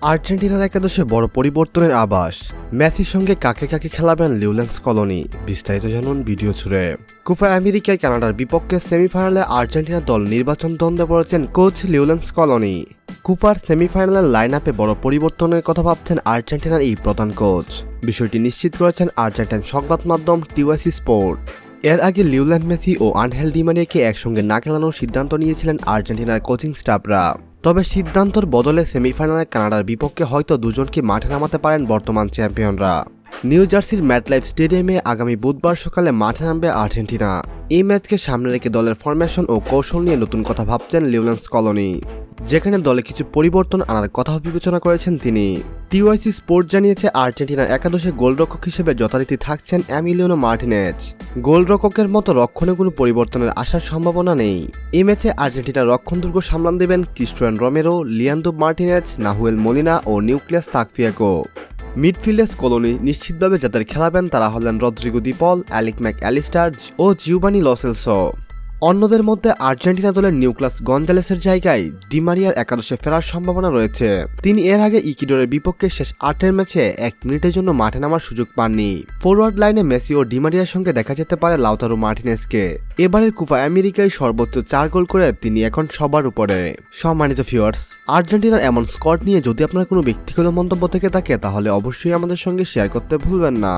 আর্জেন্টিনার একাদশে বড় পরিবর্তনের আভাস। মেসির সঙ্গে কাকে কাকে খেলাবেন লিওনেল স্কলোনি, বিস্তারিত জানুন ভিডিও জুড়ে। কোপা আমেরিকায় কানাডার বিপক্ষে সেমিফাইনালে আর্জেন্টিনা দল নির্বাচন দ্বন্দ্বে পড়েছেন কোচ লিওনেল স্কলোনি। কোপার সেমিফাইনালের লাইন আপে বড় পরিবর্তনের কথা ভাবছেন আর্জেন্টিনার এই প্রধান কোচ। বিষয়টি নিশ্চিত করেছেন আর্জেন্টাইন সংবাদ মাধ্যম টিওয়াইসি স্পোর্ট। এর আগে লিওনেল মেসি ও আনহেল ডি মারিয়াকে একসঙ্গে না খেলানোর সিদ্ধান্ত নিয়েছিলেন আর্জেন্টিনার কোচিং স্টাফরা। তবে সিদ্ধান্তর বদলে সেমিফাইনালে কানাডার বিপক্ষে হয়তো দুজনকে মাঠে নামাতে পারেন বর্তমান চ্যাম্পিয়নরা। নিউ জার্সির ম্যাটলাইফ স্টেডিয়ামে আগামী বুধবার সকালে মাঠে নামবে আর্জেন্টিনা। এই ম্যাচকে সামনে রেখে দলের ফরমেশন ও কৌশল নিয়ে নতুন কথা ভাবছেন লিওনেল স্কলোনি, যেখানে দলে কিছু পরিবর্তন আনার কথাও বিবেচনা করেছেন তিনি। টিওয়াইসি স্পোর্ট জানিয়েছে আর্জেন্টিনার একাদশে গোলরক্ষক হিসেবে যথারীতি থাকছেন এমিলিয়ানো মার্টিনেজ। গোলরক্ষকের মতো রক্ষণে কোনো পরিবর্তনের আসার সম্ভাবনা নেই। এই ম্যাচে আর্জেন্টিনার রক্ষণদুর্গ সামলান দেবেন Cristian Romero, Lisandro Martinez, Nahuel Molina ও নিউক্লিয়াস তাকফিয়াকো। মিডফিল্ডে স্কলোনি নিশ্চিতভাবে যাদের খেলাবেন তারা হলেন Rodrigo De Paul, Alexis Mac Allister ও জিওভানি লো সেলসো। অন্যদের মধ্যে আর্জেন্টিনা দলের নিউক্লাস গঞ্জালেসের জায়গায় ডি মারিয়ার একাদশে ফেরার সম্ভাবনা রয়েছে। তিনি এর আগে ইকুয়েডরের বিপক্ষে শেষ 8 ম্যাচে 1 মিনিটের জন্য মাঠে নামার সুযোগ পাননি। ফরওয়ার্ড লাইনে মেসি ও ডি মারিয়ার সঙ্গে দেখা যেতে পারে লাউতারো মার্টিনেজকে। এবারের কোপা আমেরিকায় সর্বোচ্চ 4 গোল করে তিনি এখন সবার উপরে। সম্মানিত ভিউয়ার্স, আর্জেন্টিনার এমন স্কোয়াড নিয়ে যদি আপনার কোনো ব্যক্তিগত মন্তব্য থেকে থাকে তাহলে অবশ্যই আমাদের সঙ্গে শেয়ার করতে ভুলবেন না।